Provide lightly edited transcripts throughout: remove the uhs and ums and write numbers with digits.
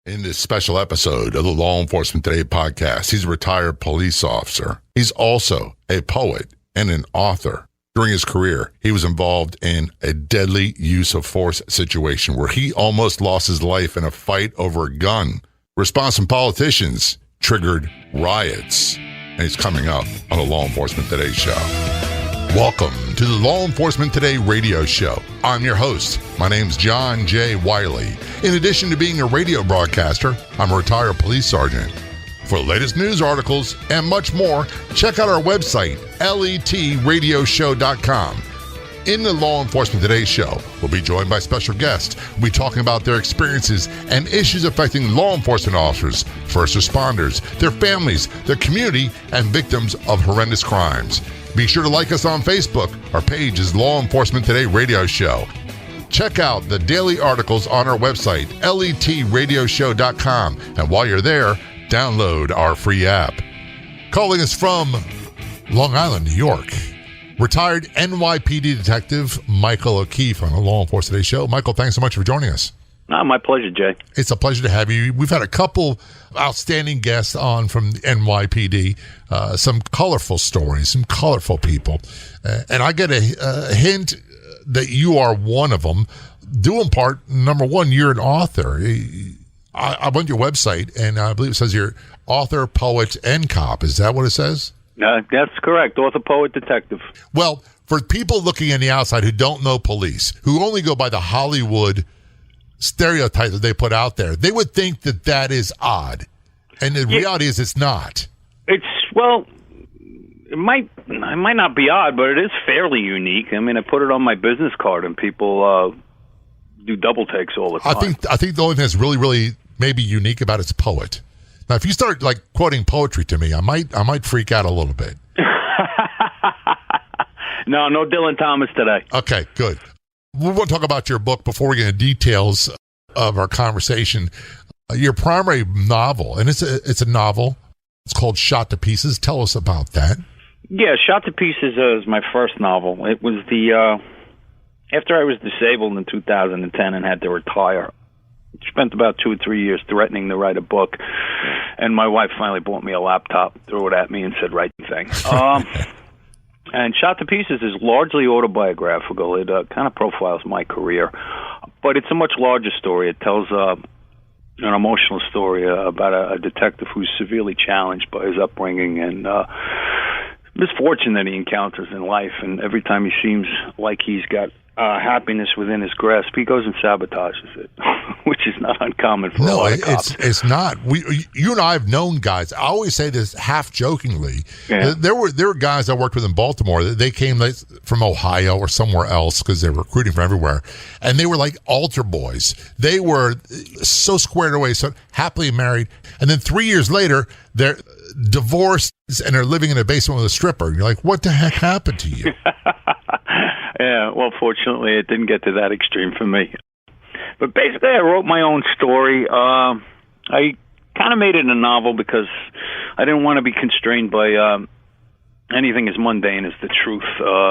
In this special episode of the Law Enforcement Today podcast, he's a retired police officer. He's also a poet and an author. During his career, he was involved in a deadly use of force situation where he almost lost his life in a fight over a gun. Response from politicians triggered riots. And he's coming up on the Law Enforcement Today show. Welcome to the Law Enforcement Today radio show. I'm your host. My name's John J. Wiley. In addition to being a radio broadcaster, I'm a retired police sergeant. For the latest news articles and much more, check out our website, letradioshow.com. In the Law Enforcement Today show, we'll be joined by special guests. We'll be talking about their experiences and issues affecting law enforcement officers, first responders, their families, their community, and victims of horrendous crimes. Be sure to like us on Facebook. Our page is Law Enforcement Today Radio Show. Check out the daily articles on our website, letradioshow.com. And while you're there, download our free app. Calling us from Long Island, New York, retired NYPD Detective Michael O'Keefe on the Law Enforcement Today show. Michael, thanks so much for joining us. My pleasure, Jay. It's a pleasure to have you. We've had a couple outstanding guests on from the NYPD, some colorful stories, some colorful people. And I get a hint that you are one of them. Due in part, number one, you're an author. I went to your website, and I believe it says you're author, poet, and cop. Is that what it says? That's correct. Author, poet, detective. Well, for people looking on the outside who don't know police, who only go by the Hollywood stereotype that they put out there, they would think that that is odd. And the reality is it's not. It might not be odd, but it is fairly unique. I mean, I put it on my business card, and people do double takes all the time. I think the only thing that's really, really maybe unique about it's poet. Now, if you start like quoting poetry to me, I might freak out a little bit. No Dylan Thomas today. Okay, good. We want to talk about your book before we get into details of our conversation. Your primary novel, and it's a novel. It's called Shot to Pieces. Tell us about that. Yeah, Shot to Pieces is my first novel. It was after I was disabled in 2010 and had to retire. Spent about 2 or 3 years threatening to write a book, and my wife finally bought me a laptop, threw it at me, and said, "Write the thing." And Shot to Pieces is largely autobiographical. It kind of profiles my career, but it's a much larger story. It tells an emotional story about a detective who's severely challenged by his upbringing and misfortune that he encounters in life. And every time he seems like he's got happiness within his grasp, he goes and sabotages it, which is not uncommon for a lot of cops. It's not. You and I have known guys. I always say this half jokingly. Yeah. There were guys I worked with in Baltimore. They came from Ohio or somewhere else because they were recruiting from everywhere, and they were like altar boys. They were so squared away, so happily married, and then 3 years later, they're divorced and are living in a basement with a stripper. And you're like, what the heck happened to you? Yeah, well, fortunately, it didn't get to that extreme for me. But basically, I wrote my own story. I kind of made it a novel because I didn't want to be constrained by anything as mundane as the truth.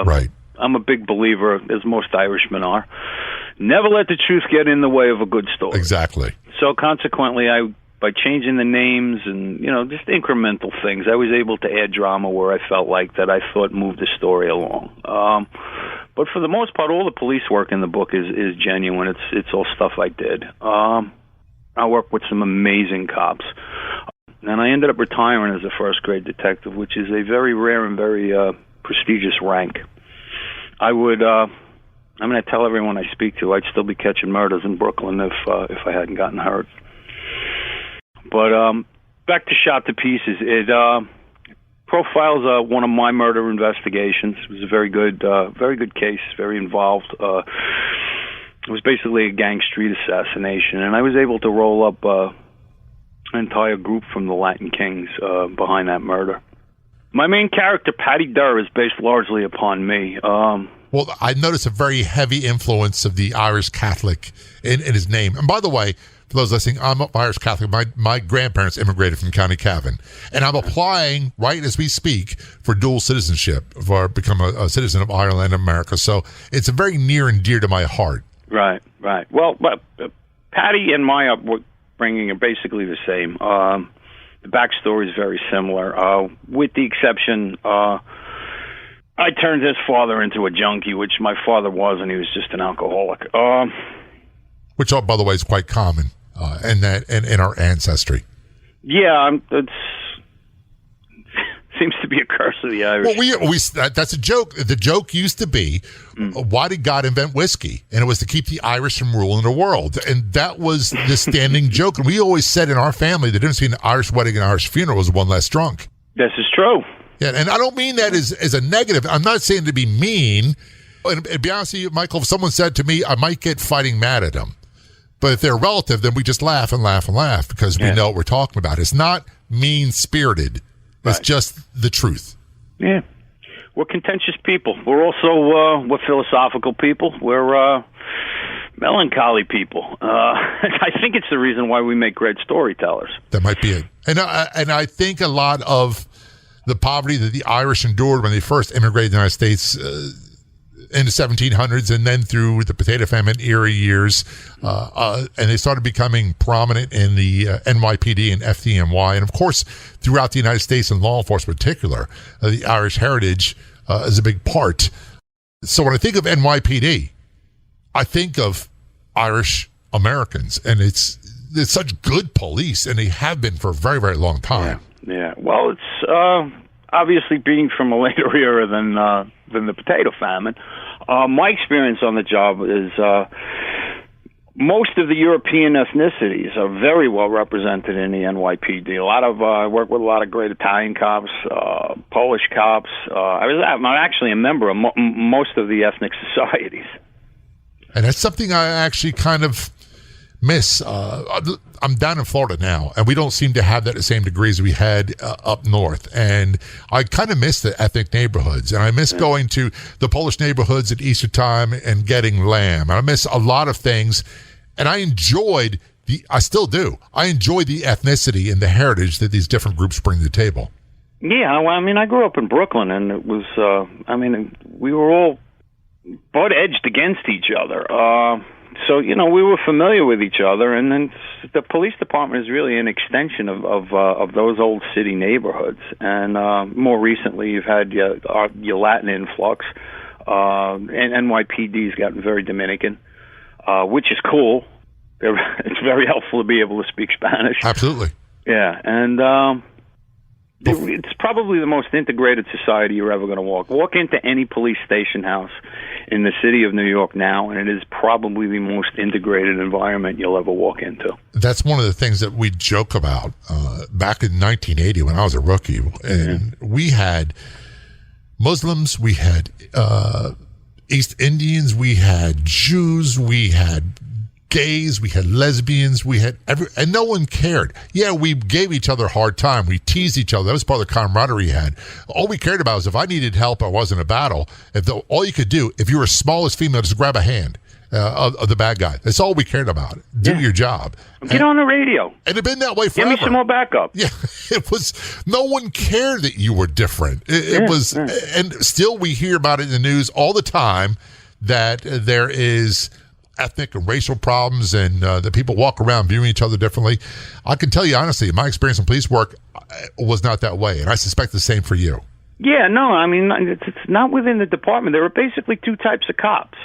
Right. I'm a big believer, as most Irishmen are. Never let the truth get in the way of a good story. Exactly. So consequently, by changing the names and, just incremental things, I was able to add drama where I felt like that I thought moved the story along. But for the most part, all the police work in the book is genuine. It's all stuff I did. I worked with some amazing cops. And I ended up retiring as a first-grade detective, which is a very rare and very prestigious rank. I tell everyone I speak to, I'd still be catching murders in Brooklyn if I hadn't gotten hurt. But back to Shot to Pieces. It profiles one of my murder investigations. It was a very good case, very involved. It was basically a gang street assassination, and I was able to roll up an entire group from the Latin Kings behind that murder. My main character, Paddy Durr, is based largely upon me. Well, I noticed a very heavy influence of the Irish Catholic in his name. And by the way, for those listening, I'm Irish Catholic. My grandparents immigrated from County Cavan. And I'm applying, right as we speak, for dual citizenship, for become a citizen of Ireland and America. So it's very near and dear to my heart. Right. Well, but Patty and my upbringing are basically the same. The backstory is very similar, with the exception, I turned his father into a junkie, which my father wasn't. He was just an alcoholic. Which, by the way, is quite common in our ancestry. Yeah, it's seems to be a curse of the Irish. Well, that's a joke. The joke used to be, why did God invent whiskey? And it was to keep the Irish from ruling the world. And that was the standing joke. And we always said in our family, the difference between an Irish wedding and an Irish funeral was one less drunk. This is true. Yeah, and I don't mean that as a negative. I'm not saying to be mean. And to be honest with you, Michael, if someone said to me, I might get fighting mad at them. But if they're a relative, then we just laugh and laugh and laugh because we know what we're talking about. It's not mean-spirited. It's just the truth. Yeah. We're contentious people. We're also we're philosophical people. We're melancholy people. I think it's the reason why we make great storytellers. That might be it. And I think a lot of the poverty that the Irish endured when they first immigrated to the United States in the 1700s and then through the potato famine era years, and they started becoming prominent in the NYPD and FDNY. And, of course, throughout the United States and law enforcement in particular, the Irish heritage is a big part. So when I think of NYPD, I think of Irish Americans, and it's such good police, and they have been for a very, very long time. Yeah. Well, it's obviously being from a later era than the potato famine. My experience on the job is most of the European ethnicities are very well represented in the NYPD. I work with a lot of great Italian cops, Polish cops. I'm actually a member of most of the ethnic societies. And that's something I actually kind of miss. I'm down in Florida now, and we don't seem to have that the same degree as we had up north. And I kind of miss the ethnic neighborhoods, and I miss going to the Polish neighborhoods at Easter time and getting lamb. I miss a lot of things, and I still do. I enjoy the ethnicity and the heritage that these different groups bring to the table. Yeah, well, I mean, I grew up in Brooklyn, and it was, we were all butt-edged against each other. So, we were familiar with each other, and then the police department is really an extension of those old city neighborhoods. And more recently, you've had your Latin influx, and NYPD's gotten very Dominican, which is cool. It's very helpful to be able to speak Spanish. Absolutely. Yeah, and it's probably the most integrated society you're ever going to walk into any police station house in the city of New York now, and it is probably the most integrated environment you'll ever walk into. That's one of the things that we joke about back in 1980 when I was a rookie. And we had Muslims, we had East Indians, we had Jews, we had gays, we had lesbians, we had and no one cared. Yeah, we gave each other a hard time. We teased each other. That was part of the camaraderie we had. All we cared about was if I needed help, I was in a battle. All you could do, if you were smallest female, just grab a hand of the bad guy. That's all we cared about. Do your job. Get on the radio. And it's been that way forever. Give me some more backup. Yeah, it was. No one cared that you were different. It was, and still we hear about it in the news all the time that there is ethnic and racial problems and that people walk around viewing each other differently. I can tell you honestly, my experience in police work was not that way, and I suspect the same for you. Yeah, no, I mean, it's not within the department. There were basically two types of cops.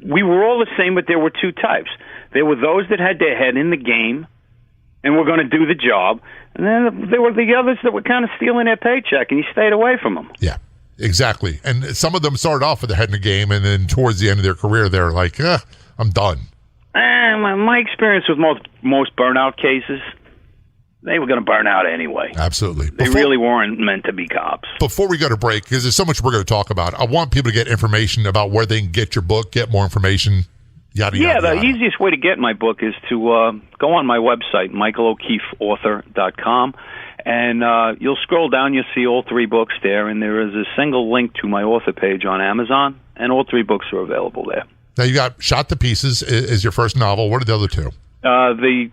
We were all the same, but there were two types. There were those that had their head in the game and were going to do the job, and then there were the others that were kind of stealing their paycheck, and you stayed away from them. Yeah. Exactly. And some of them started off with their head in the game, and then towards the end of their career, they're like, I'm done. My experience with most burnout cases, they were going to burn out anyway. Absolutely. They really weren't meant to be cops. Before we go to break, because there's so much we're going to talk about, I want people to get information about where they can get your book, get more information, yada, yada, the easiest way to get my book is to go on my website, michaelokeefeauthor.com. And you'll scroll down, you'll see all three books there, and there is a single link to my author page on Amazon, and all three books are available there. Now, you got Shot to Pieces is your first novel. What are the other two? The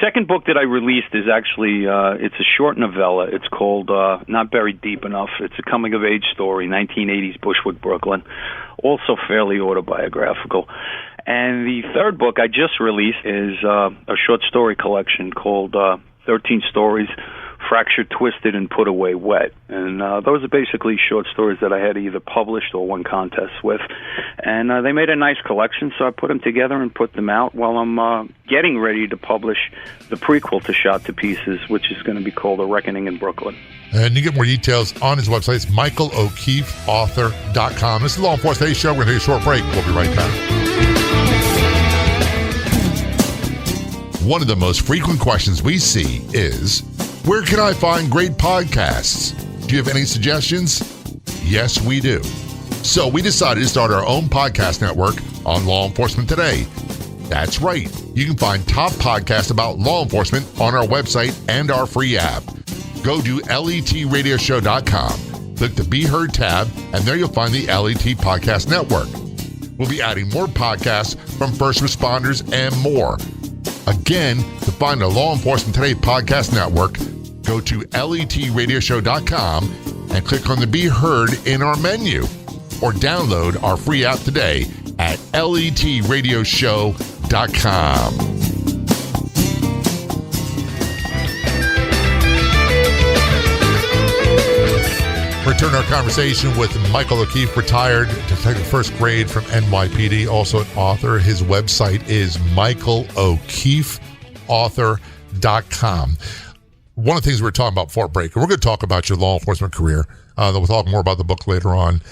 second book that I released is actually, it's a short novella. It's called Not Buried Deep Enough. It's a coming-of-age story, 1980s Bushwick, Brooklyn, also fairly autobiographical. And the third book I just released is a short story collection called 13 Stories, Fractured, Twisted, and Put Away Wet. And those are basically short stories that I had either published or won contests with. And they made a nice collection, so I put them together and put them out while I'm getting ready to publish the prequel to Shot to Pieces, which is going to be called A Reckoning in Brooklyn. And you get more details on his website. It's michaelO'KeefeAuthor.com. This is Law Enforcement Today Show. We're going to take a short break. We'll be right back. One of the most frequent questions we see is, where can I find great podcasts? Do you have any suggestions? Yes, we do. So we decided to start our own podcast network on Law Enforcement Today. That's right. You can find top podcasts about law enforcement on our website and our free app. Go to letradioshow.com, click the Be Heard tab, and there you'll find the LET Podcast Network. We'll be adding more podcasts from first responders and more. Again, to find the Law Enforcement Today Podcast Network, go to letradioshow.com and click on the Be Heard in our menu, or download our free app today at letradioshow.com. Return our conversation with Michael O'Keefe, retired detective first grade from NYPD, also an author. His website is michaelO'KeefeAuthor.com. One of the things we were talking about before break, and we're going to talk about your law enforcement career. We'll talk more about the book later on.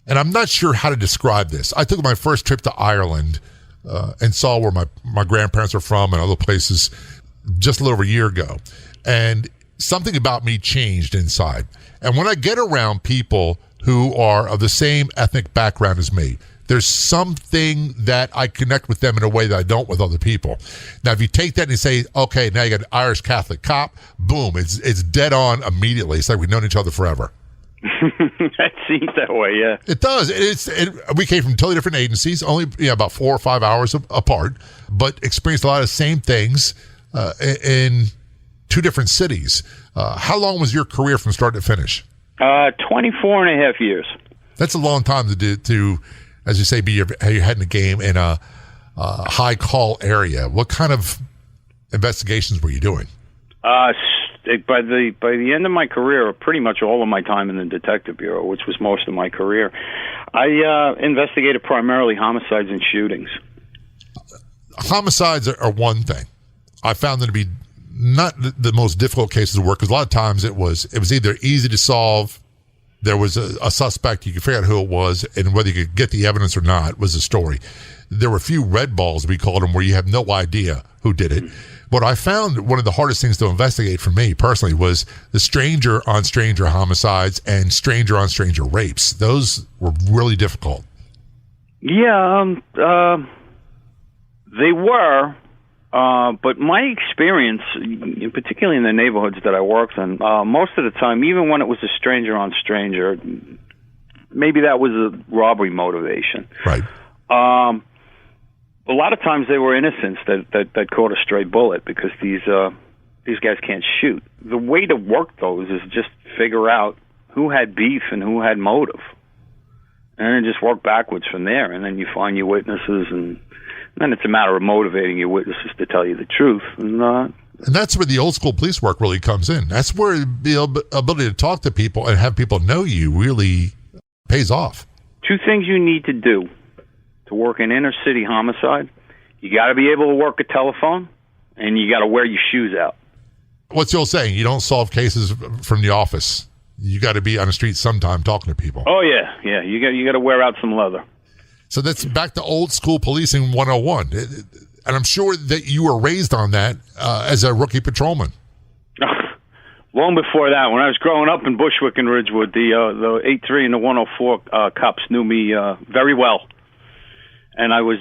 And I'm not sure how to describe this. I took my first trip to Ireland and saw where my grandparents are from and other places just a little over a year ago. And something about me changed inside. And when I get around people who are of the same ethnic background as me, there's something that I connect with them in a way that I don't with other people. Now, if you take that and you say, okay, now you got an Irish Catholic cop, boom, it's dead on immediately. It's like we've known each other forever. It seems that way, yeah. It does. We came from totally different agencies, only about 4 or 5 hours apart, but experienced a lot of the same things in two different cities. How long was your career from start to finish? 24 and a half years. That's a long time to as you say, be your head in the game in a high call area. What kind of investigations were you doing? By the end of my career, pretty much all of my time in the Detective Bureau, which was most of my career, I investigated primarily homicides and shootings. Homicides are one thing. I found them to be not the most difficult cases to work, because a lot of times it was either easy to solve, there was a suspect, you could figure out who it was, and whether you could get the evidence or not was the story. There were a few red balls, we called them, where you have no idea who did it. What I found one of the hardest things to investigate for me personally was the stranger on stranger homicides and stranger on stranger rapes. Those were really difficult. Yeah, they were. But my experience, particularly in the neighborhoods that I worked in, most of the time, even when it was a stranger on stranger, maybe that was a robbery motivation. Right. A lot of times they were innocents that caught a stray bullet, because these guys can't shoot. The way to work those is just figure out who had beef and who had motive, and then just work backwards from there. And then you find your witnesses, and then it's a matter of motivating your witnesses to tell you the truth. And that's where the old school police work really comes in. That's where the ability to talk to people and have people know you really pays off. Two things you need to do to work an inner city homicide: you got to be able to work a telephone, and you got to wear your shoes out. What's the old saying? You don't solve cases from the office. You got to be on the street sometime talking to people. Oh yeah. You got to wear out some leather. So that's back to old school policing 101. And I'm sure that you were raised on that as a rookie patrolman. Long before that, when I was growing up in Bushwick and Ridgewood, the 83 and the 104 cops knew me very well. And I was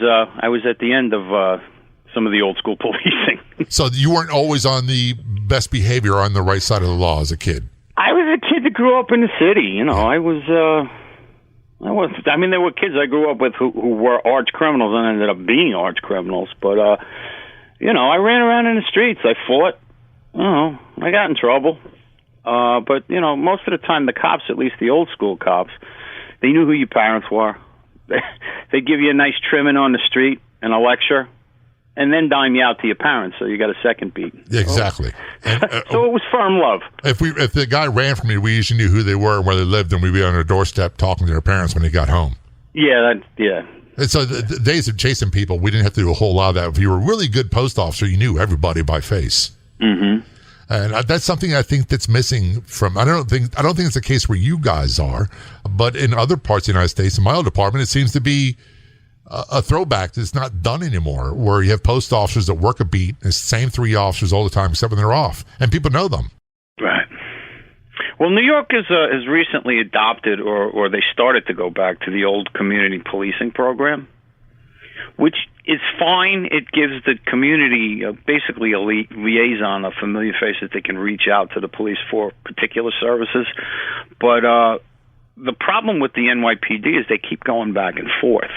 at the end of some of the old school policing. So you weren't always on the best behavior, on the right side of the law as a kid? I was a kid that grew up in the city. You know, I mean, there were kids I grew up with who were arch criminals and ended up being arch criminals. But, you know, I ran around in the streets. I fought. I got in trouble. But, you know, most of the time the cops, at least the old school cops, they knew who your parents were. They'd give you a nice trimming on the street. and a lecture, and then dime you out to your parents, so you got a second beat. Exactly. And, so it was firm love. If the guy ran from me, we usually knew who they were and where they lived, and we'd be on their doorstep talking to their parents when they got home. Yeah. And so the days of chasing people, we didn't have to do a whole lot of that. If you were a really good post officer, you knew everybody by face. Mm-hmm. And that's something I think that's missing from. I don't think it's the case where you guys are, but in other parts of the United States, in my old department, it seems to be a throwback that's not done anymore, where you have post officers that work a beat, it's the same 3 officers all the time, except when they're off, and people know them. Right. Well, New York has recently adopted, or they started to go back to the old community policing program, which is fine. It gives the community basically a liaison, a familiar face that they can reach out to the police for particular services. But the problem with the NYPD is they keep going back and forth.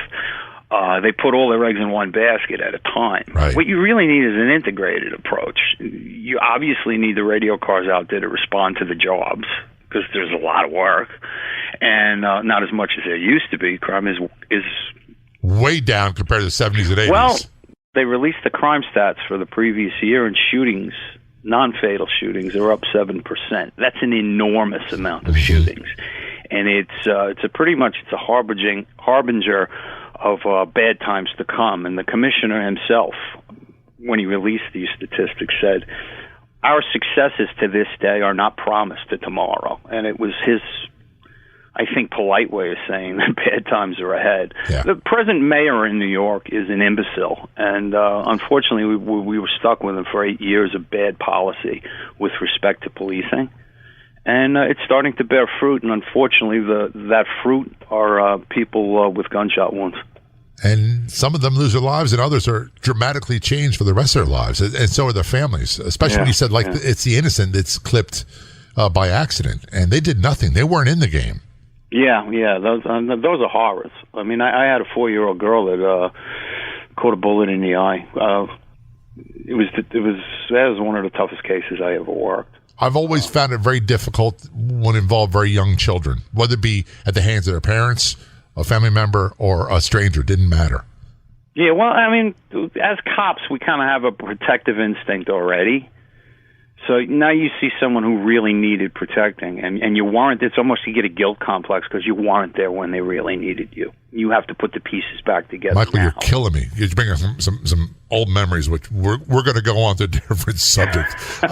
They put all their eggs in one basket at a time. Right. What you really need is an integrated approach. You obviously need the radio cars out there to respond to the jobs, because there's a lot of work, and not as much as there used to be. Crime is way down compared to the 70s and 80s. Well, they released the crime stats for the previous year, and shootings, non-fatal shootings, are up 7%. That's an enormous amount of shootings, and it's a harbinger of bad times to come. And the commissioner himself, when he released these statistics, said, "Our successes to this day are not promised to tomorrow." And it was his, I think, polite way of saying that bad times are ahead. Yeah. The present mayor in New York is an imbecile, and unfortunately we were stuck with him for 8 years of bad policy with respect to policing. And it's starting to bear fruit, and unfortunately that fruit are people with gunshot wounds. And some of them lose their lives, and others are dramatically changed for the rest of their lives, and so are their families, especially when you said, it's the innocent that's clipped by accident, and they did nothing. They weren't in the game. Yeah. Those are horrors. I mean, I had a 4-year-old girl that caught a bullet in the eye. That was one of the toughest cases I ever worked. I've always found it very difficult when it involved very young children, whether it be at the hands of their parents, a family member, or a stranger. Didn't matter. Yeah, well, I mean, as cops, we kind of have a protective instinct already. So now you see someone who really needed protecting, and you weren't. It's almost you get a guilt complex because you weren't there when they really needed you. You have to put the pieces back together. Michael, now. You're killing me. You're bringing some old memories, which we're going to go on to different subjects.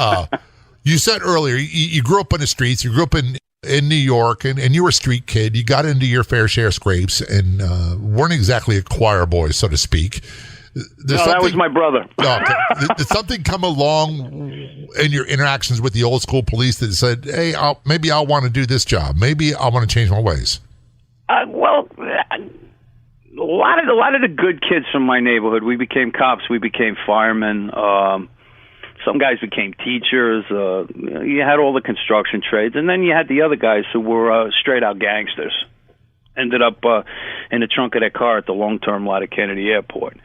You said earlier you grew up on the streets. You grew up in New York, and you were a street kid. You got into your fair share of scrapes, and weren't exactly a choir boy, so to speak. That was my brother. Did something come along in your interactions with the old school police that said, "Hey, maybe I want to do this job. Maybe I want to change my ways"? Well, a lot of the good kids from my neighborhood, we became cops. We became firemen. Some guys became teachers. You had all the construction trades, and then you had the other guys who were straight-out gangsters. Ended up in the trunk of their car at the long-term lot at Kennedy Airport.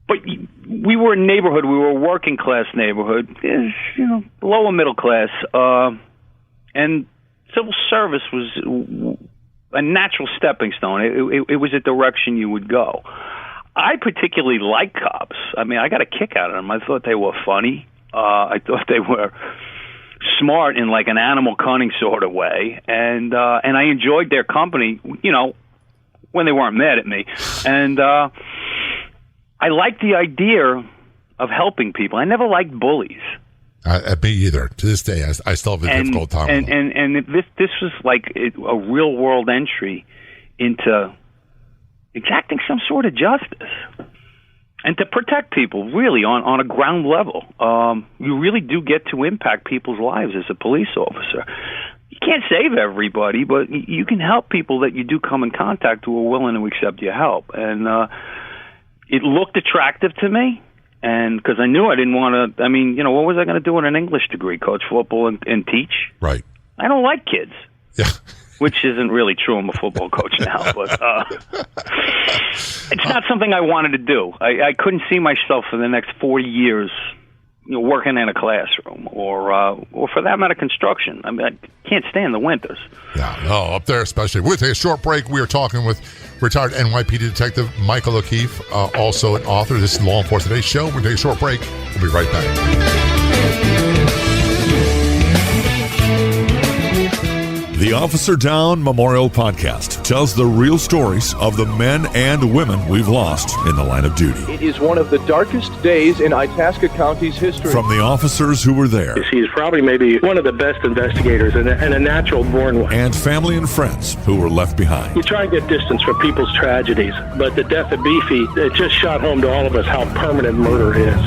But we were a neighborhood. We were a working-class neighborhood, lower middle class, and civil service was a natural stepping stone. It was a direction you would go. I particularly liked cops. I mean, I got a kick out of them. I thought they were funny. I thought they were smart in like an animal cunning sort of way, and I enjoyed their company, when they weren't mad at me, and I liked the idea of helping people. I never liked bullies. Me either. To this day, I still have a difficult time. And this was like a real world entry into exacting some sort of justice. And to protect people, really, on a ground level. You really do get to impact people's lives as a police officer. You can't save everybody, but you can help people that you do come in contact who are willing to accept your help. And it looked attractive to me, and because I knew I didn't want to, what was I going to do with an English degree? Coach football and teach? Right. I don't like kids. Yeah. Which isn't really true. I'm a football coach now, but it's not something I wanted to do. I couldn't see myself for the next 40 years working in a classroom, or for that matter, construction. I mean, I can't stand the winters. Yeah, no, up there especially. We'll take a short break. We are talking with retired NYPD Detective Michael O'Keefe, also an author. This is Law Enforcement Today's show. We'll take a short break. We'll be right back. The Officer Down Memorial Podcast tells the real stories of the men and women we've lost in the line of duty. It is one of the darkest days in Itasca County's history. From the officers who were there. He's probably maybe one of the best investigators and a natural-born one. And family and friends who were left behind. You try and get distance from people's tragedies, but the death of Beefy, it just shot home to all of us how permanent murder is.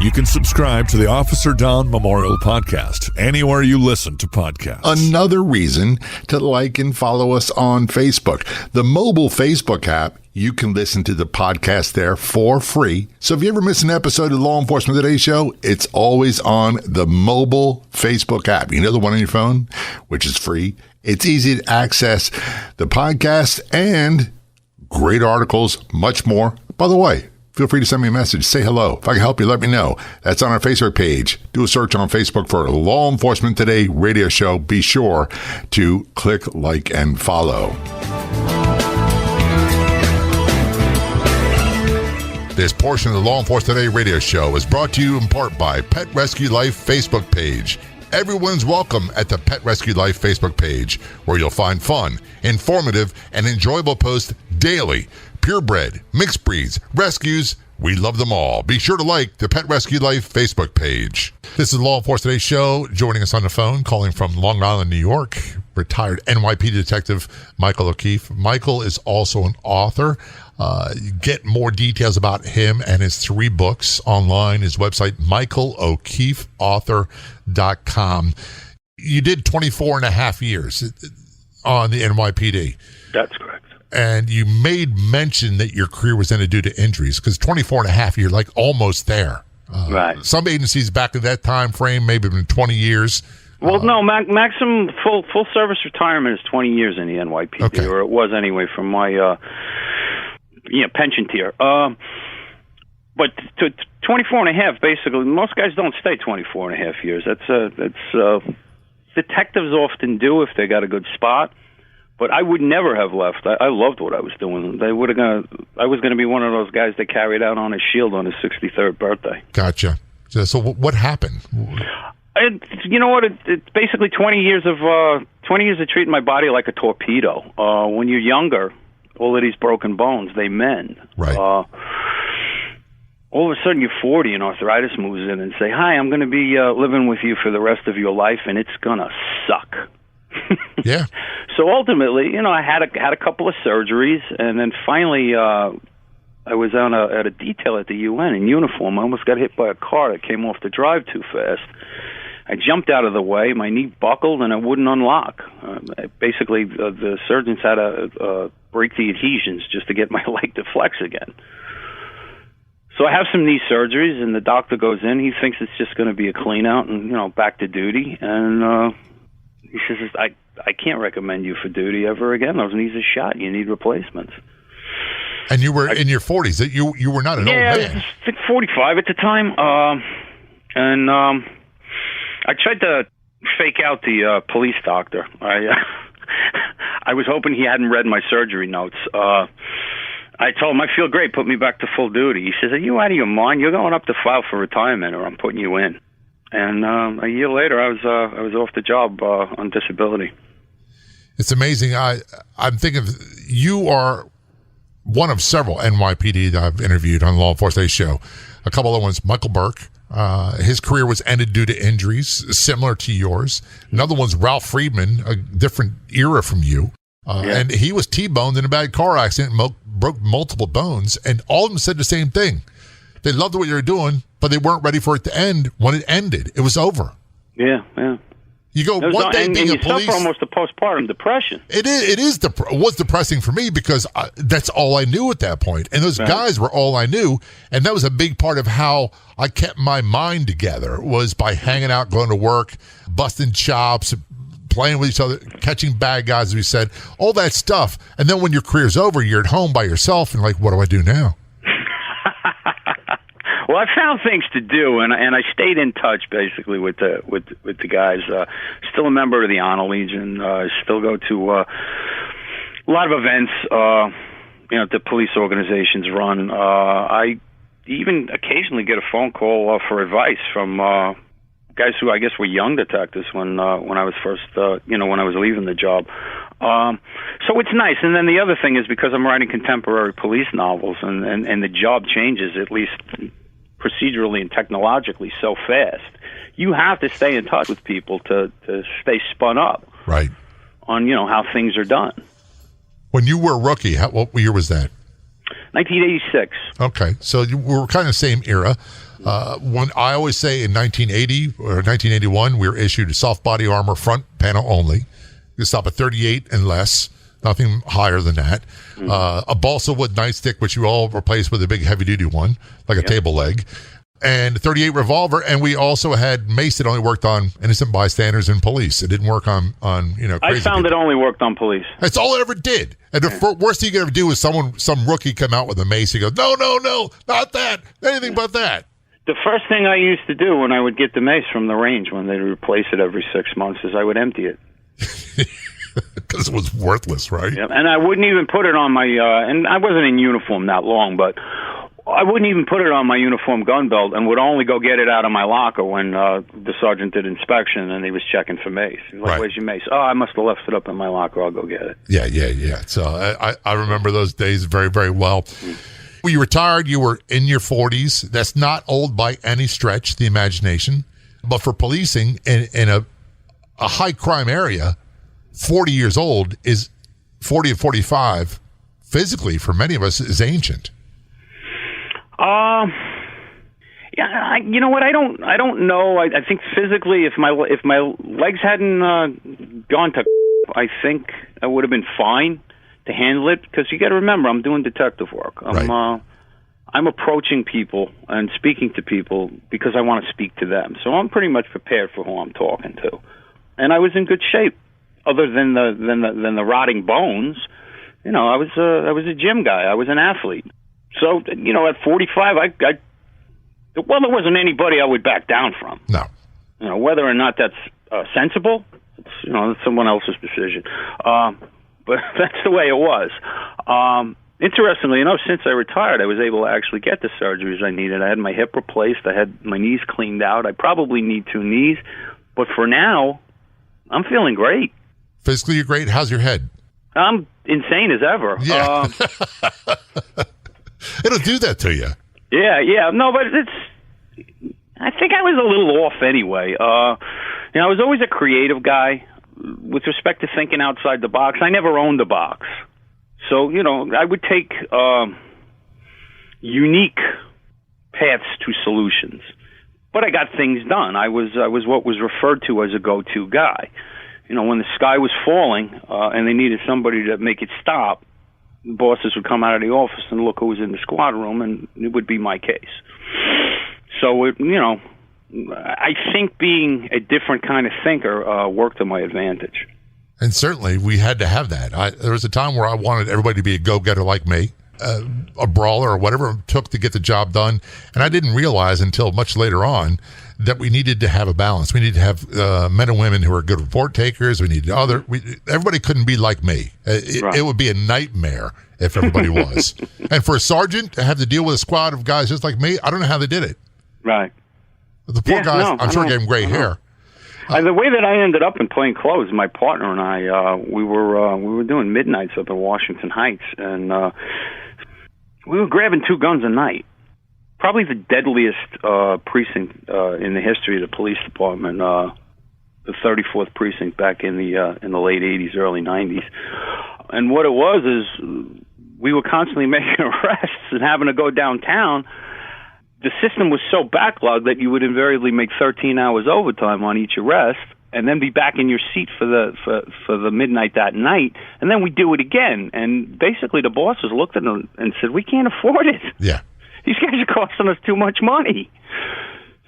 You can subscribe to the Officer Down Memorial Podcast anywhere you listen to podcasts. Another reason to like and follow us on Facebook. The mobile Facebook app, you can listen to the podcast there for free. So if you ever miss an episode of Law Enforcement Today's show, it's always on the mobile Facebook app. You know, the one on your phone, which is free. It's easy to access the podcast and great articles, much more. By the way, feel free to send me a message. Say hello. If I can help you, let me know. That's on our Facebook page. Do a search on Facebook for Law Enforcement Today radio show. Be sure to click like and follow. This portion of the Law Enforcement Today radio show is brought to you in part by Pet Rescue Life Facebook page. Everyone's welcome at the Pet Rescue Life Facebook page, where you'll find fun, informative, and enjoyable posts daily. Purebred, mixed breeds, rescues, we love them all. Be sure to like the Pet Rescue Life Facebook page. This is Law Enforcement Today's show. Joining us on the phone, calling from Long Island, New York, retired NYPD Detective Michael O'Keefe. Michael is also an author. You get more details about him and his 3 books online. His website, michaelokefeauthor.com. You did 24 and a half years on the NYPD. That's correct. And you made mention that your career was ended due to injuries, because 24 and a half, you're like almost there. Right. Some agencies back in that time frame, maybe been 20 years. Well, no, maximum full service retirement is 20 years in the NYPD, Okay. or it was anyway from my pension tier. But to 24 and a half, basically, most guys don't stay 24 and a half years. That's detectives often do if they got a good spot. But I would never have left. I loved what I was doing. I was going to be one of those guys that carried out on his shield on his 63rd birthday. Gotcha. So what happened? You know what? It's basically 20 years of treating my body like a torpedo. When you're younger, all of these broken bones, they mend. Right. All of a sudden, you're 40 and arthritis moves in and say, "Hi, I'm going to be living with you for the rest of your life, and it's gonna suck." Yeah. So ultimately, I had a couple of surgeries, and then finally, I was at a detail at the UN in uniform. I almost got hit by a car that came off the drive too fast. I jumped out of the way. My knee buckled, and it wouldn't unlock. Basically, the surgeons had to break the adhesions just to get my leg to flex again. So I have some knee surgeries, and the doctor goes in. He thinks it's just going to be a clean out and back to duty. And he says, I can't recommend you for duty ever again. Those knees are shot. You need replacements. And you were in your 40s. That you were not an old man. Yeah, I was 45 at the time. And I tried to fake out the police doctor. I was hoping he hadn't read my surgery notes. I told him, I feel great, put me back to full duty. He says, are you out of your mind? You're going up to file for retirement, or I'm putting you in. And a year later, I was off the job on disability. It's amazing. I'm thinking you are one of several NYPD that I've interviewed on the Law Enforcement Show. A couple of ones, Michael Burke. His career was ended due to injuries, similar to yours. Another one's Ralph Friedman, a different era from you. And he was T-boned in a bad car accident, broke multiple bones, and all of them said the same thing. They loved what you were doing, but they weren't ready for it to end. When it ended, it was over. Yeah. You go one day being a police. You suffer almost a postpartum depression. It was depressing for me because that's all I knew at that point, and those guys were all I knew, and that was a big part of how I kept my mind together, was by hanging out, going to work, busting chops, playing with each other, catching bad guys, as we said, all that stuff. And then when your career's over, you're at home by yourself, and like, what do I do now? Well, I found things to do, and I stayed in touch basically with the guys. Still a member of the Honor Legion. Still go to a lot of events. The police organizations run. I even occasionally get a phone call for advice from guys who I guess were young detectives when I was first, when I was leaving the job. So it's nice. And then the other thing is because I'm writing contemporary police novels, and the job changes, at least procedurally and technologically, so fast. You have to stay in touch with people to stay spun up, right, on how things are done. When you were a rookie, what year was that? 1986. Okay, so we were kind of the same era. When I always say in 1980 or 1981, we were issued soft body armor, front panel only. You stop at 38 and less, nothing higher than that. A balsa wood nightstick, which you all replaced with a big heavy duty one, like a table leg, and 38 revolver. And we also had mace that only worked on innocent bystanders and police. It didn't work on crazy I found people. it only worked on police. That's all it ever did. And the worst thing you could ever do is some rookie come out with a mace. You go, no, not that, anything but that. The first thing I used to do when I would get the mace from the range, when they'd replace it every 6 months, is I would empty it. Because it was worthless, right? Yep. And I wouldn't even put it on my, and I wasn't in uniform that long, but I wouldn't even put it on my uniform gun belt, and would only go get it out of my locker when the sergeant did inspection and he was checking for mace. He was like, where's your mace? Oh, I must have left it up in my locker. I'll go get it. Yeah. So I remember those days very, very well. When you retired, you were in your 40s. That's not old by any stretch, the imagination. But for policing in a high crime area, 40 years old is 40 and 45 physically for many of us is ancient. You know what? I don't know. I think physically, if my legs hadn't gone to, I think I would have been fine to handle it. Because you got to remember, I'm doing detective work. I'm approaching people and speaking to people because I want to speak to them. So I'm pretty much prepared for who I'm talking to, and I was in good shape. Other than the rotting bones, I was a gym guy. I was an athlete. So at 45, there wasn't anybody I would back down from. No. Whether or not that's sensible, it's someone else's decision. But that's the way it was. Interestingly enough, since I retired, I was able to actually get the surgeries I needed. I had my hip replaced. I had my knees cleaned out. I probably need 2 knees. But for now, I'm feeling great. Physically, you're great. How's your head? I'm insane as ever. Yeah. It'll do that to you. Yeah. No, but I think I was a little off anyway. I was always a creative guy with respect to thinking outside the box. I never owned a box. So, I would take unique paths to solutions. But I got things done. I was what was referred to as a go-to guy. When the sky was falling and they needed somebody to make it stop, the bosses would come out of the office and look who was in the squad room, and it would be my case. So, I think being a different kind of thinker worked to my advantage. And certainly we had to have that. There was a time where I wanted everybody to be a go-getter like me, a brawler or whatever it took to get the job done. And I didn't realize until much later on that we needed to have a balance. We needed to have men and women who are good report takers. We needed everybody couldn't be like me. It would be a nightmare if everybody was. And for a sergeant to have to deal with a squad of guys just like me, I don't know how they did it. Right. The poor guys, I'm sure gave them gray hair. The way that I ended up in plain clothes, my partner and I, we were doing midnights up in Washington Heights, and we were grabbing 2 guns a night. Probably the deadliest precinct in the history of the police department, the 34th precinct back in the late 80s, early 90s. And what it was is we were constantly making arrests and having to go downtown. The system was so backlogged that you would invariably make 13 hours overtime on each arrest, and then be back in your seat for the midnight that night, and then we do it again. And basically, the bosses looked at them and said, "We can't afford it. Yeah, these guys are costing us too much money."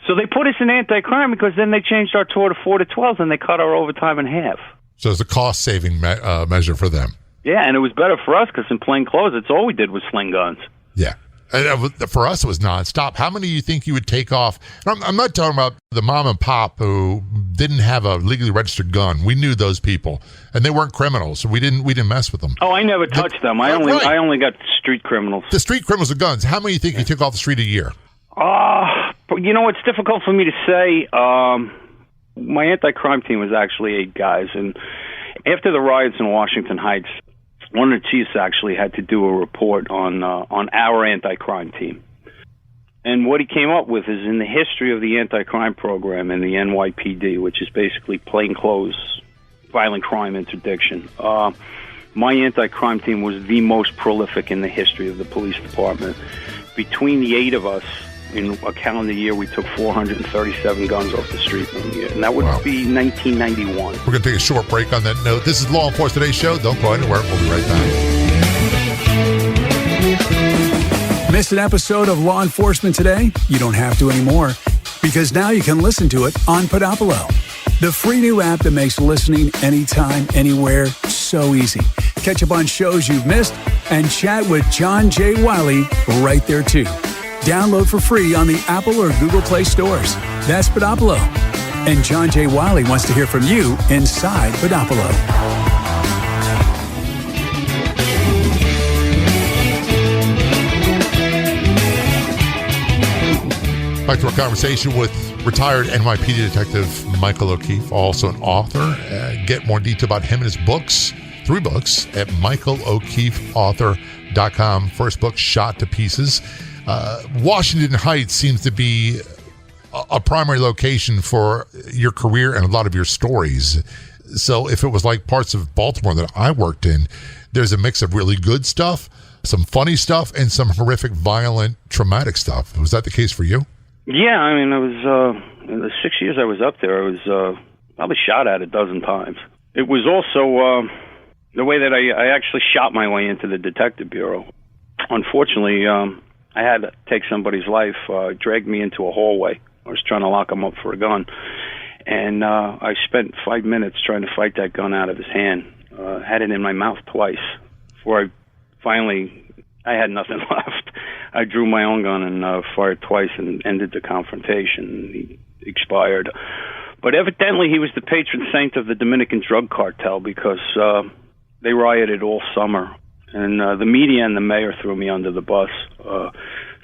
So they put us in anti-crime because then they changed our tour to 4 to 12, and they cut our overtime in half. So it's a cost-saving measure for them. Yeah, and it was better for us because in plain clothes, it's all we did was sling guns. Yeah. And for us, it was nonstop. How many do you think you would take off? I'm not talking about the mom and pop who didn't have a legally registered gun. We knew those people, and they weren't criminals, so we didn't mess with them. Oh, I never touched them. I only got street criminals. The street criminals with guns. How many do you think you took off the street a year? It's difficult for me to say. My anti-crime team was 8 guys, and after the riots in Washington Heights, one of the chiefs actually had to do a report on our anti-crime team. And what he came up with is, in the history of the anti-crime program in the NYPD, which is basically plainclothes violent crime interdiction, my anti-crime team was the most prolific in the history of the police department. Between the 8 of us, in a calendar year, we took 437 guns off the street one year, and that would be 1991. We're going to take a short break on that note. This is Law Enforcement Today's show. Don't go anywhere. We'll be right back. Missed an episode of Law Enforcement Today? You don't have to anymore, because now you can listen to it on Podopolo, the free new app that makes listening anytime, anywhere so easy. Catch up on shows you've missed and chat with John J. Wiley right there, too. Download for free on the Apple or Google Play stores. That's Podopolo. And John J. Wiley wants to hear from you inside Podopolo. Back to our conversation with retired NYPD Detective Michael O'Keefe, also an author. Get more detail about him and his books, 3 books, at michaelokefeauthor.com. First book, Shot to Pieces. Washington Heights seems to be a primary location for your career and a lot of your stories. So if it was like parts of Baltimore that I worked in, there's a mix of really good stuff, some funny stuff, and some horrific, violent, traumatic stuff. Was that the case for you? Yeah, I mean, I was in the 6 years I was up there, I was probably shot at 12 times. It was also the way that I actually shot my way into the detective bureau. Unfortunately, I had to take somebody's life, dragged me into a hallway. I was trying to lock him up for a gun. And I spent 5 minutes trying to fight that gun out of his hand. Had it in my mouth twice before I had nothing left. I drew my own gun and fired twice and ended the confrontation. He expired. But evidently he was the patron saint of the Dominican drug cartel, because they rioted all summer. And the media and the mayor threw me under the bus. I was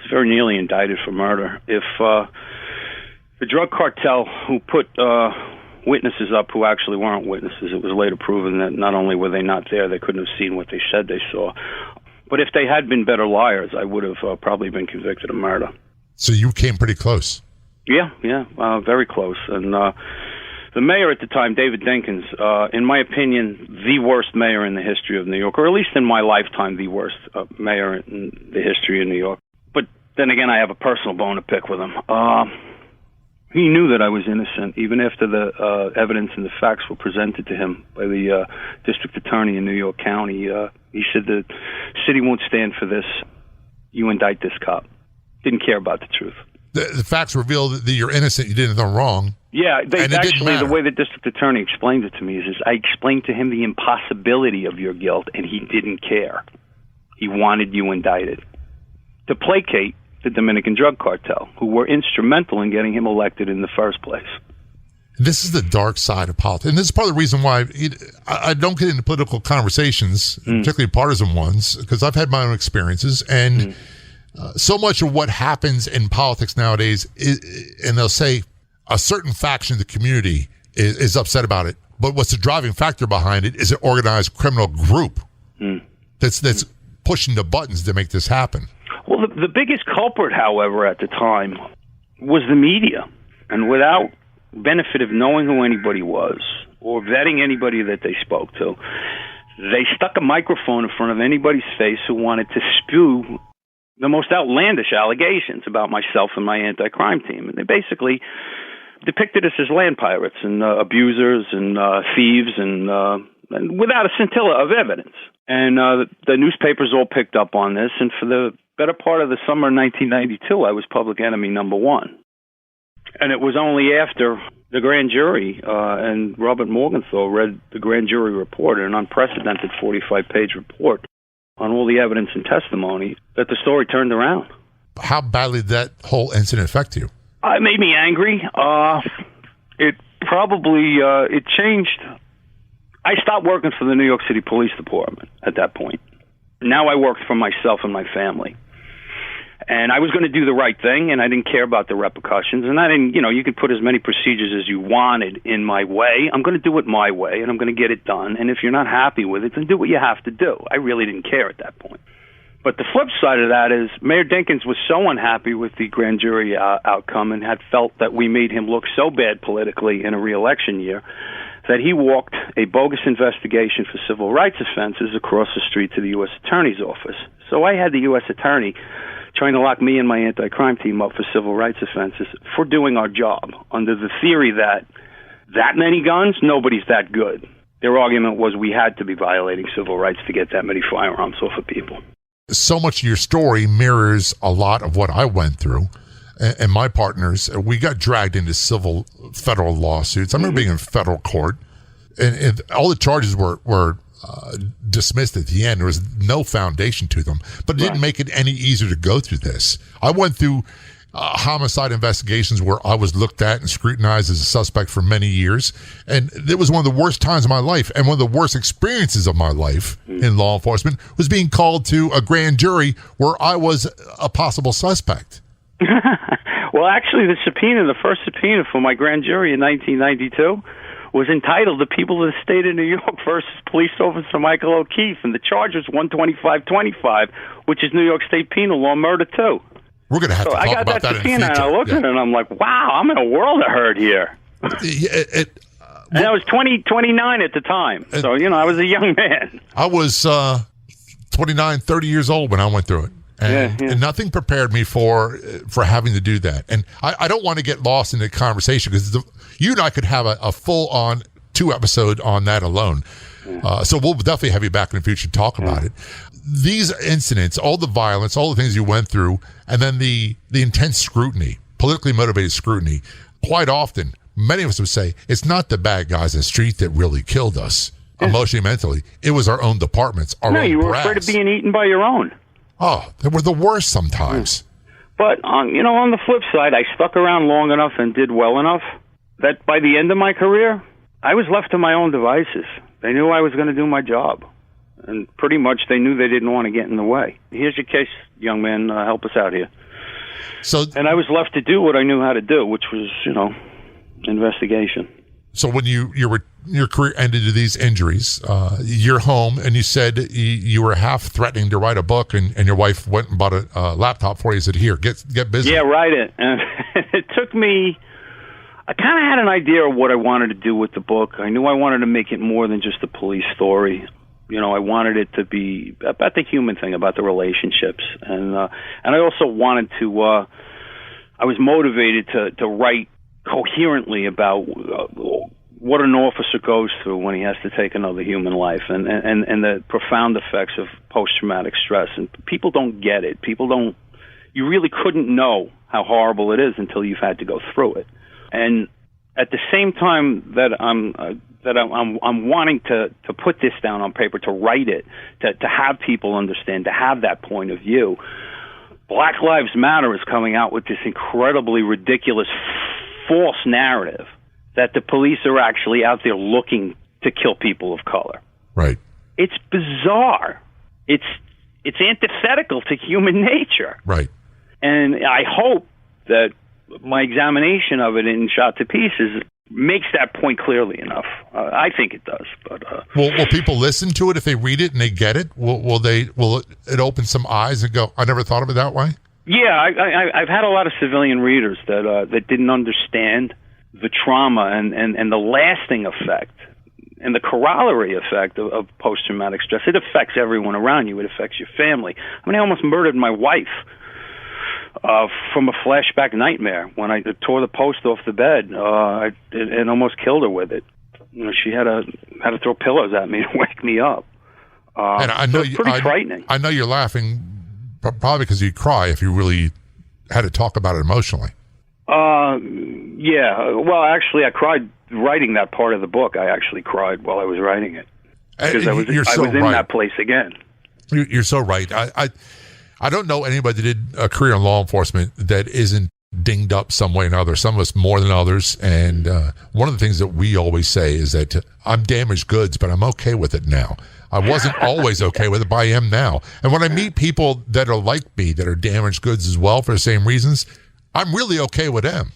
very nearly indicted for murder. If the drug cartel, who put witnesses up who actually weren't witnesses, it was later proven that not only were they not there, they couldn't have seen what they said they saw. But if they had been better liars, I would have probably been convicted of murder. So you came pretty close. Yeah, very close. And the mayor at the time, David Dinkins, in my opinion, the worst mayor in the history of New York, or at least in my lifetime, the worst mayor in the history of New York. But then again, I have a personal bone to pick with him. He knew that I was innocent, even after the evidence and the facts were presented to him by the district attorney in New York County. He said the city won't stand for this. You indict this cop. Didn't care about the truth. The facts reveal that you're innocent. You did nothing wrong. Yeah, actually, the way the district attorney explained it to me is I explained to him the impossibility of your guilt, and he didn't care. He wanted you indicted to placate the Dominican drug cartel, who were instrumental in getting him elected in the first place. This is the dark side of politics. And this is part of the reason why I don't get into political conversations, particularly partisan ones, because I've had my own experiences. And so much of what happens in politics nowadays and they'll say a certain faction of the community is upset about it. But what's the driving factor behind it is an organized criminal group that's pushing the buttons to make this happen. Well, the biggest culprit, however, at the time was the media. And without benefit of knowing who anybody was or vetting anybody that they spoke to, they stuck a microphone in front of anybody's face who wanted to spew the most outlandish allegations about myself and my anti-crime team. And they basically depicted us as land pirates and abusers and thieves and without a scintilla of evidence. And the newspapers all picked up on this, and for the better part of the summer of 1992, I was public enemy number one. And it was only after the grand jury and Robert Morgenthau read the grand jury report, an unprecedented 45-page report on all the evidence and testimony, that the story turned around. How badly did that whole incident affect you? It made me angry. It probably it changed. I stopped working for the New York City Police Department at that point. Now I worked for myself and my family. And I was going to do the right thing, and I didn't care about the repercussions. And I didn't, you could put as many procedures as you wanted in my way. I'm going to do it my way, and I'm going to get it done. And if you're not happy with it, then do what you have to do. I really didn't care at that point. But the flip side of that is Mayor Dinkins was so unhappy with the grand jury outcome and had felt that we made him look so bad politically in a re-election year that he walked a bogus investigation for civil rights offenses across the street to the U.S. Attorney's Office. So I had the U.S. Attorney trying to lock me and my anti-crime team up for civil rights offenses for doing our job under the theory that many guns, nobody's that good. Their argument was we had to be violating civil rights to get that many firearms off of people. So much of your story mirrors a lot of what I went through. And my partners, we got dragged into federal lawsuits. I remember being in federal court, and all the charges were dismissed at the end. There was no foundation to them, but it didn't make it any easier to go through this. I went through homicide investigations where I was looked at and scrutinized as a suspect for many years, and it was one of the worst times of my life, and one of the worst experiences of my life in law enforcement was being called to a grand jury where I was a possible suspect. Well, actually, the first subpoena for my grand jury in 1992 was entitled "The People of the State of New York versus Police Officer Michael O'Keefe," and the charge was 12525, which is New York State penal law, murder too. We're going to have to talk about that in the future. And I looked at it and I'm like, wow, I'm in a world of hurt here. And I was 29 at the time, so I was a young man. I was 29, 30 years old when I went through it. And nothing prepared me for having to do that. And I don't want to get lost in the conversation because you and I could have a full-on 2-episode on that alone. So we'll definitely have you back in the future to talk about it. These incidents, all the violence, all the things you went through, and then the intense scrutiny, politically motivated scrutiny, quite often, many of us would say, it's not the bad guys in the street that really killed us, emotionally, mentally. It was our own departments, our own you were brass. afraid of being eaten by your own. Oh, they were the worst sometimes. But on the flip side, I stuck around long enough and did well enough that by the end of my career, I was left to my own devices. They knew I was going to do my job, and pretty much they knew they didn't want to get in the way. Here's your case, young man. Help us out here. And I was left to do what I knew how to do, which was, investigation. So when your career ended to these injuries, you're home, and you said you were half threatening to write a book, and your wife went and bought a laptop for you and said, here, get busy. Yeah, write it. And it took me, I kind of had an idea of what I wanted to do with the book. I knew I wanted to make it more than just a police story. I wanted it to be about the human thing, about the relationships. And I also wanted to, I was motivated to write coherently about what an officer goes through when he has to take another human life, and the profound effects of post-traumatic stress. And people don't get it. You really couldn't know how horrible it is until you've had to go through it. And at the same time that I'm wanting to put this down on paper, to write it, to have people understand, to have that point of view, Black Lives Matter is coming out with this incredibly ridiculous false narrative that the police are actually out there looking to kill people of color. Right. It's bizarre. It's antithetical to human nature. Right. And I hope that my examination of it in Shot to Pieces makes that point clearly enough. I think it does. But will people listen to it if they read it and they get it? Will it open some eyes and go, I never thought of it that way? Yeah, I've had a lot of civilian readers that didn't understand the trauma and the lasting effect and the corollary effect of post-traumatic stress. It affects everyone around you. It affects your family. I mean, I almost murdered my wife from a flashback nightmare when I tore the post off the bed and almost killed her with it. She had to throw pillows at me to wake me up. And I know it's pretty frightening. I know you're laughing. Probably because you cry if you really had to talk about it emotionally. Yeah. Well, actually, I cried writing that part of the book. I actually cried while I was writing it because I was in that place again. You're so right. I don't know anybody that did a career in law enforcement that isn't dinged up some way or another. Some of us more than others. And one of the things that we always say is that I'm damaged goods, but I'm okay with it now. I wasn't always okay with it, but I am now. And when I meet people that are like me, that are damaged goods as well for the same reasons, I'm really okay with them.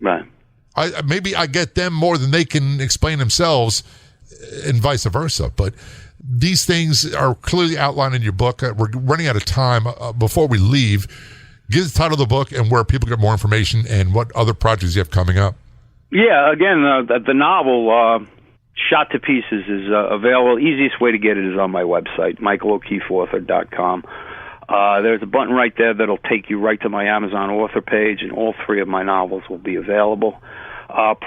Right. Maybe I get them more than they can explain themselves, and vice versa. But these things are clearly outlined in your book. We're running out of time. Before we leave, give the title of the book and where people get more information and what other projects you have coming up. Yeah, again, the novel, Shot to Pieces, is available. Easiest way to get it is on my website, michaelockeefeauthor.com. There's a button right there that'll take you right to my Amazon author page, and all 3 of my novels will be available.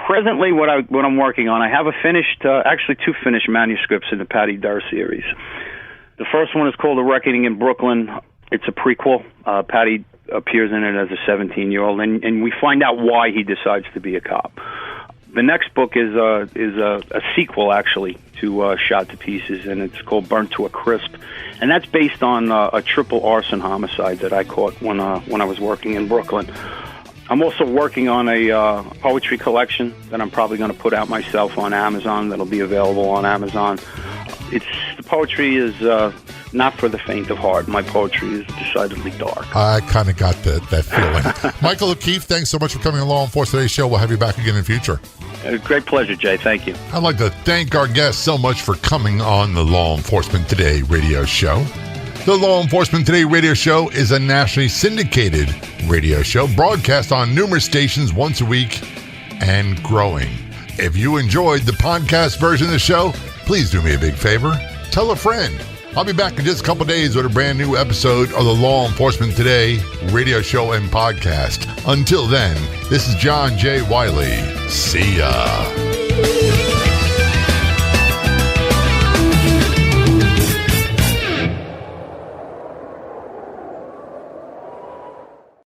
Presently, what I'm working on, I have actually 2 finished manuscripts in the Patty Durr series. The first one is called The Reckoning in Brooklyn. It's a prequel. Patty appears in it as a 17-year-old, and we find out why he decides to be a cop. The next book is a sequel, actually, to Shot to Pieces, and it's called Burnt to a Crisp, and that's based on a triple arson homicide that I caught when I was working in Brooklyn. I'm also working on a poetry collection that I'm probably going to put out myself on Amazon. That'll be available on Amazon. The poetry is not for the faint of heart. My poetry is decidedly dark. I kind of got that feeling. Michael O'Keefe, thanks so much for coming along for today's show. We'll have you back again in the future. Great pleasure, Jay. Thank you. I'd like to thank our guests so much for coming on the Law Enforcement Today radio show. The Law Enforcement Today radio show is a nationally syndicated radio show broadcast on numerous stations once a week and growing. If you enjoyed the podcast version of the show, please do me a big favor. Tell a friend. I'll be back in just a couple days with a brand new episode of the Law Enforcement Today radio show and podcast. Until then, this is John J. Wiley. See ya.